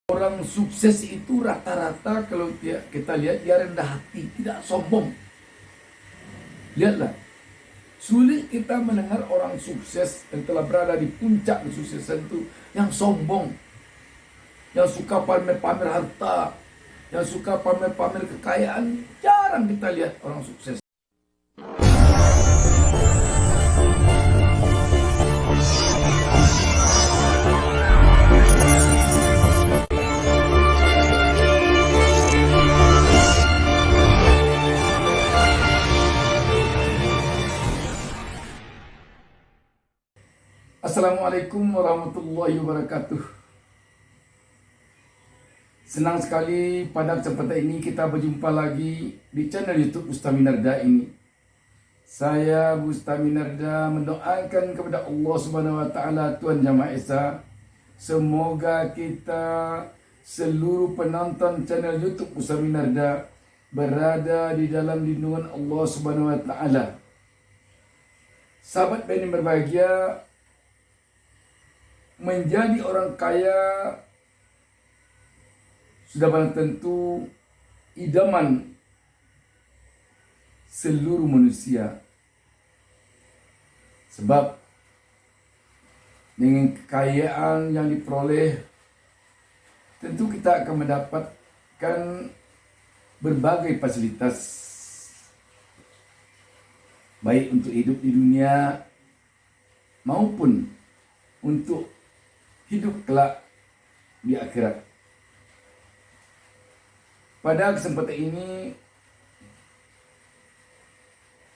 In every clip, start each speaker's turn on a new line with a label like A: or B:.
A: Orang sukses itu rata-rata kalau kita lihat dia rendah hati, tidak sombong. Lihatlah, sulit kita mendengar orang sukses yang telah berada di puncak kesuksesan itu yang sombong, yang suka pamer-pamer harta, yang suka pamer-pamer kekayaan. Jarang kita lihat orang sukses. Assalamualaikum warahmatullahi wabarakatuh. Senang sekali pada kesempatan ini kita berjumpa lagi di channel YouTube Bustami Narda ini. Saya Bustami Narda mendoakan kepada Allah Subhanahu wa taala, Tuhan Yang Maha Esa, semoga kita seluruh penonton channel YouTube Bustami Narda berada di dalam lindungan Allah Subhanahu wa taala. Sahabat yang berbahagia, menjadi orang kaya sudah barang tentu idaman seluruh manusia. Sebab dengan kekayaan yang diperoleh, tentu kita akan mendapatkan berbagai fasilitas, baik untuk hidup di dunia maupun untuk hidup kelak di akhirat. Pada kesempatan ini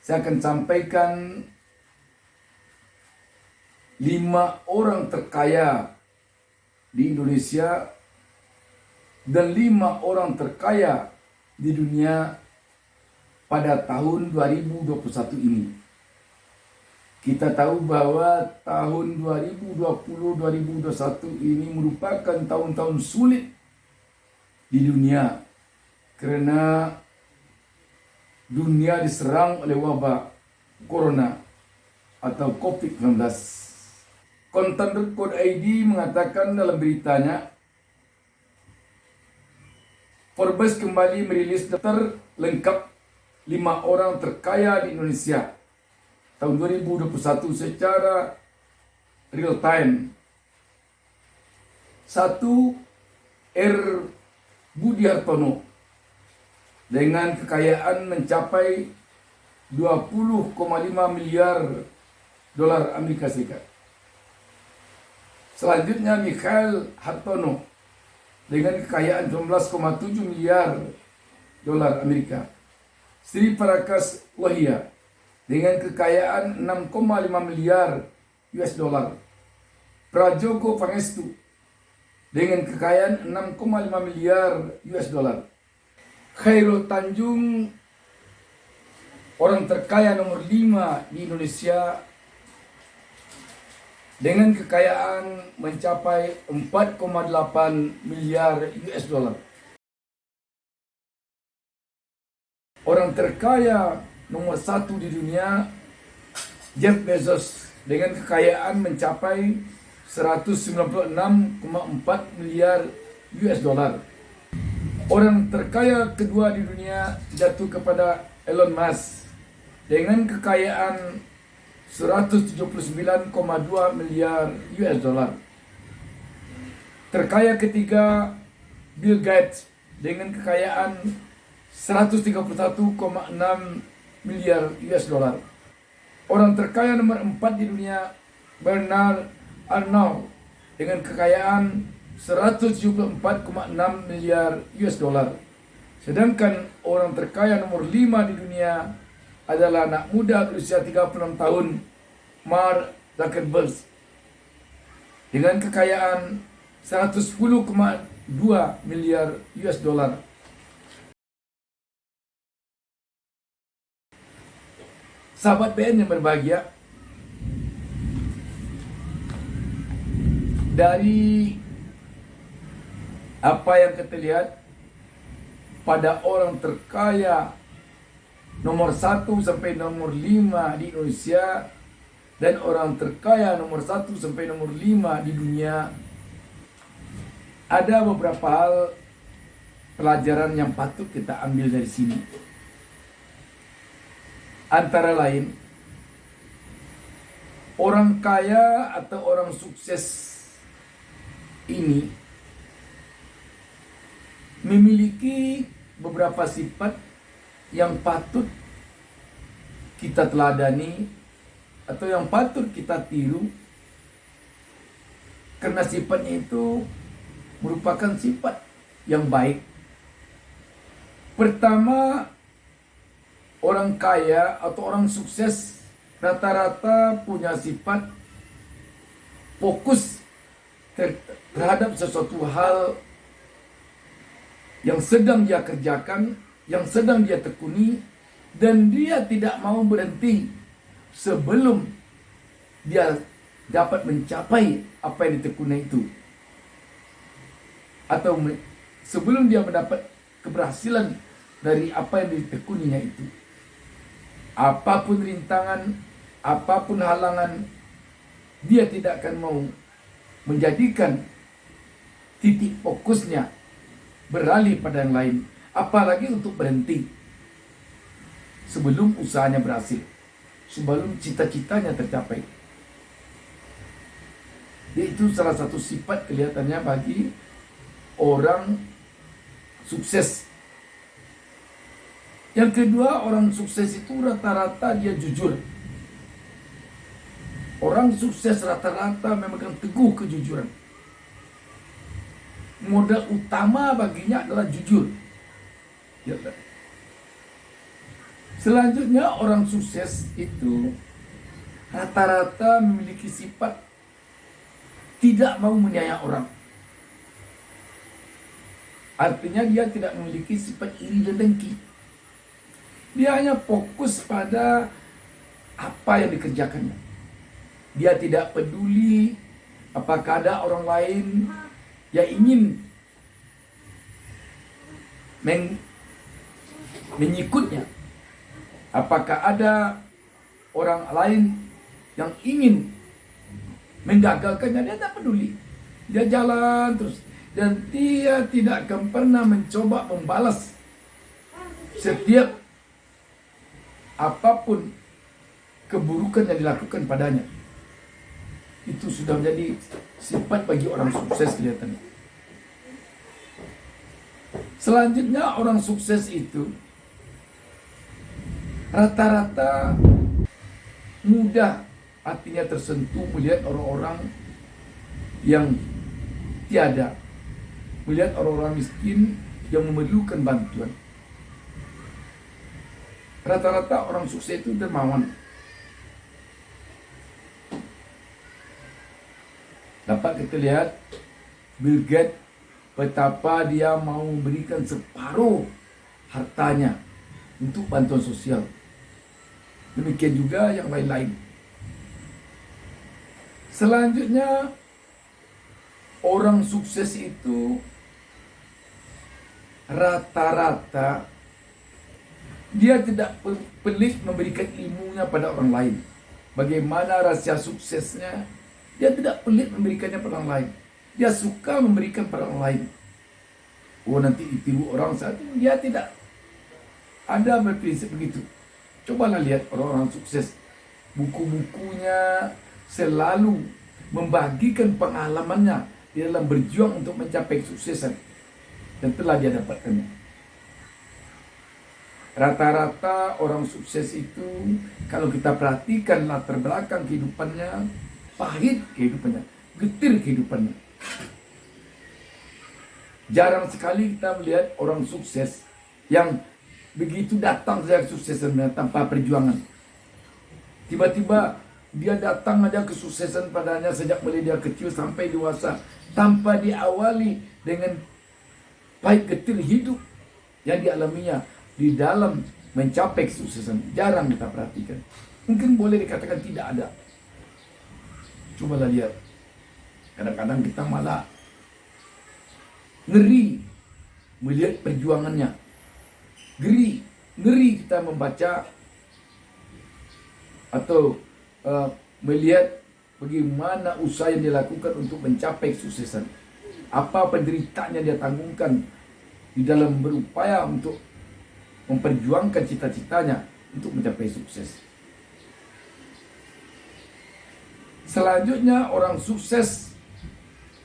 A: saya akan sampaikan 5 orang terkaya di Indonesia dan 5 orang terkaya di dunia pada tahun 2021 ini. Kita tahu bahwa tahun 2020-2021 ini merupakan tahun-tahun sulit di dunia karena dunia diserang oleh wabah corona atau COVID-19. Konten.id mengatakan dalam beritanya, Forbes kembali merilis daftar lengkap 5 orang terkaya di Indonesia tahun 2021 secara real time. 1. R. Budi Hartono dengan kekayaan mencapai 20,5 miliar dolar Amerika Serikat. Selanjutnya Mikhail Hartono dengan kekayaan 19,7 miliar dolar Amerika. Sri Parakas Lohia dengan kekayaan 6,5 miliar US dollar. Prajogo Pangestu dengan kekayaan 6,5 miliar US dollar. Khairul Tanjung, orang terkaya nomor 5 di Indonesia dengan kekayaan mencapai 4,8 miliar US dollar. Orang terkaya nomor 1 di dunia, Jeff Bezos dengan kekayaan mencapai 196,4 miliar US dollar. Orang terkaya kedua di dunia jatuh kepada Elon Musk dengan kekayaan 179,2 miliar US dollar. Terkaya ketiga Bill Gates dengan kekayaan 131,6 miliar US dollar. Orang terkaya nomor 4 di dunia, Bernard Arnault dengan kekayaan 174,6 miliar US dollar. Sedangkan orang terkaya nomor 5 di dunia adalah anak muda berusia 36 tahun, Mark Zuckerberg dengan kekayaan 110,2 miliar US dollar. Sahabat BN yang berbahagia, dari apa yang kita lihat pada orang terkaya nomor 1 sampai nomor 5 di Indonesia dan orang terkaya nomor 1 sampai nomor 5 di dunia, Ada beberapa hal pelajaran yang patut kita ambil dari sini. Antara lain, orang kaya atau orang sukses ini memiliki beberapa sifat yang patut kita teladani atau yang patut kita tiru, karena sifatnya itu merupakan sifat yang baik. Pertama, orang kaya atau orang sukses rata-rata punya sifat fokus terhadap sesuatu hal yang sedang dia kerjakan, yang sedang dia tekuni, dan dia tidak mau berhenti sebelum dia dapat mencapai apa yang ditekuni itu, atau sebelum dia mendapat keberhasilan dari apa yang ditekuninya itu. Apapun rintangan, apapun halangan, dia tidak akan mau menjadikan titik fokusnya beralih pada yang lain, apalagi untuk berhenti sebelum usahanya berhasil, sebelum cita-citanya tercapai. Itu salah satu sifat kelihatannya bagi orang sukses. Yang kedua, orang sukses itu rata-rata dia jujur. Orang sukses rata-rata memegang teguh kejujuran. Modal utama baginya adalah jujur. Ya. Selanjutnya, orang sukses itu rata-rata memiliki sifat tidak mau menyayang orang. Artinya dia tidak memiliki sifat iri dan dengki. Dia hanya fokus pada apa yang dikerjakannya. Dia tidak peduli apakah ada orang lain yang ingin mengikutnya. Apakah ada orang lain yang ingin menggagalkannya, dia tak peduli. Dia jalan terus. Dan dia tidak akan pernah mencoba membalas setiap apapun keburukan yang dilakukan padanya. Itu sudah menjadi sifat bagi orang sukses kelihatannya. Selanjutnya, orang sukses itu rata-rata mudah hatinya tersentuh melihat orang-orang yang tiada, melihat orang-orang miskin yang memerlukan bantuan. Rata-rata orang sukses itu dermawan. Dapat kita lihat Bill Gates, betapa dia mau memberikan separuh hartanya untuk bantuan sosial. Demikian juga yang lain-lain. Selanjutnya, orang sukses itu rata-rata dia tidak pelit memberikan ilmunya pada orang lain. Bagaimana rahasia suksesnya? Dia tidak pelit memberikannya pada orang lain. Dia suka memberikan pada orang lain. Oh, nanti ditiru orang saat itu. Dia tidak ada berprinsip begitu. Cobalah lihat orang-orang sukses. Buku-bukunya selalu membagikan pengalamannya di dalam berjuang untuk mencapai kesuksesan. Dan telah dia dapatkannya. Rata-rata orang sukses itu, kalau kita perhatikan latar belakang kehidupannya, pahit kehidupannya, getir kehidupannya. Jarang sekali kita melihat orang sukses yang begitu datang saja kesuksesan tanpa perjuangan. Tiba-tiba dia datang aja kesuksesan padanya sejak mulai dia kecil sampai dewasa, tanpa diawali dengan pahit getir hidup yang dialaminya di dalam mencapai kesuksesan. Jarang kita perhatikan. Mungkin boleh dikatakan tidak ada. Cobalah lihat. Kadang-kadang kita malah ngeri melihat perjuangannya. Ngeri kita membaca atau melihat bagaimana usaha yang dilakukan untuk mencapai kesuksesan. Apa penderitaannya dia tanggungkan di dalam berupaya untuk memperjuangkan cita-citanya untuk mencapai sukses. Selanjutnya, orang sukses,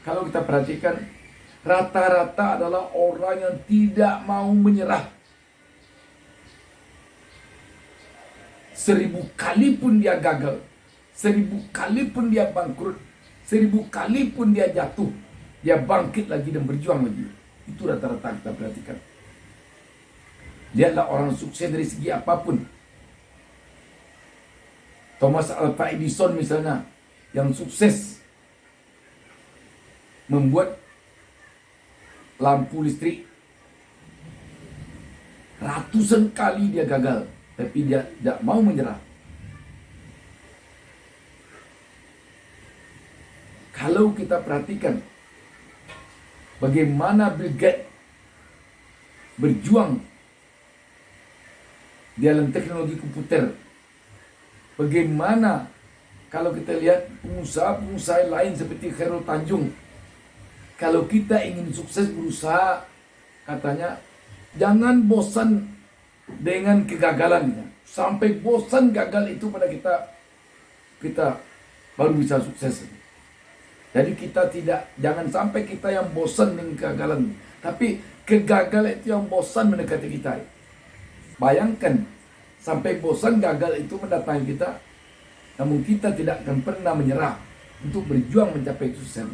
A: kalau kita perhatikan, rata-rata adalah orang yang tidak mau menyerah. 1000 kali pun dia gagal, 1000 kali pun dia bangkrut, 1000 kali pun dia jatuh, dia bangkit lagi dan berjuang lagi. Itu rata-rata kita perhatikan. Lihatlah orang sukses dari segi apapun. Thomas Alva Edison misalnya, yang sukses membuat lampu listrik. Ratusan kali dia gagal, tapi dia tidak mau menyerah. Kalau kita perhatikan bagaimana Bill Gates berjuang di dalam teknologi komputer, bagaimana kalau kita lihat pengusaha-pengusaha lain seperti Khairul Tanjung, kalau kita ingin sukses berusaha, katanya jangan bosan dengan kegagalannya. Sampai bosan gagal itu pada kita baru bisa sukses. Jadi jangan sampai kita yang bosan dengan kegagalan, tapi kegagalan itu yang bosan mendekati kita. Bayangkan sampai bosan gagal itu mendatangi kita, namun kita tidak akan pernah menyerah untuk berjuang mencapai sukses.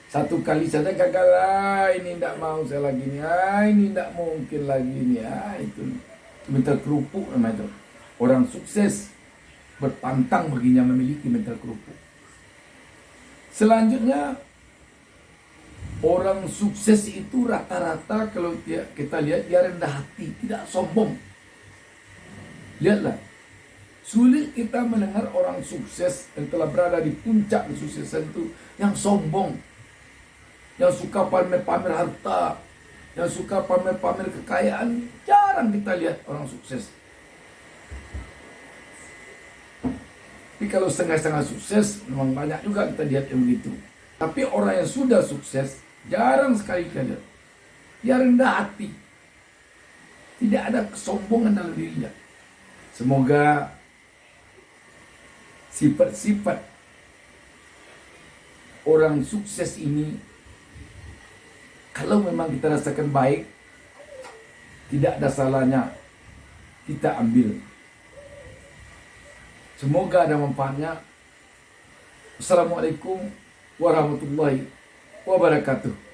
A: Satu kali saja gagal, ini tidak mau saya lagi ini, ini tidak mungkin lagi ini, itu mental kerupuk namanya itu. Orang sukses berpantang baginya memiliki mental kerupuk. Selanjutnya, orang sukses itu rata-rata kalau kita lihat dia rendah hati, tidak sombong. Lihatlah, sulit kita mendengar orang sukses yang telah berada di puncak kesuksesan itu yang sombong, yang suka pamer-pamer harta, yang suka pamer-pamer kekayaan. Jarang kita lihat orang sukses. Tapi kalau setengah-setengah sukses, memang banyak juga kita lihat yang begitu. Tapi orang yang sudah sukses, jarang sekali kita lihat. Dia rendah hati. Tidak ada kesombongan dalam dirinya. Semoga sifat-sifat orang sukses ini, kalau memang kita rasakan baik, tidak ada salahnya kita ambil. Semoga ada manfaatnya. Assalamualaikum warahmatullahi wabarakatuh.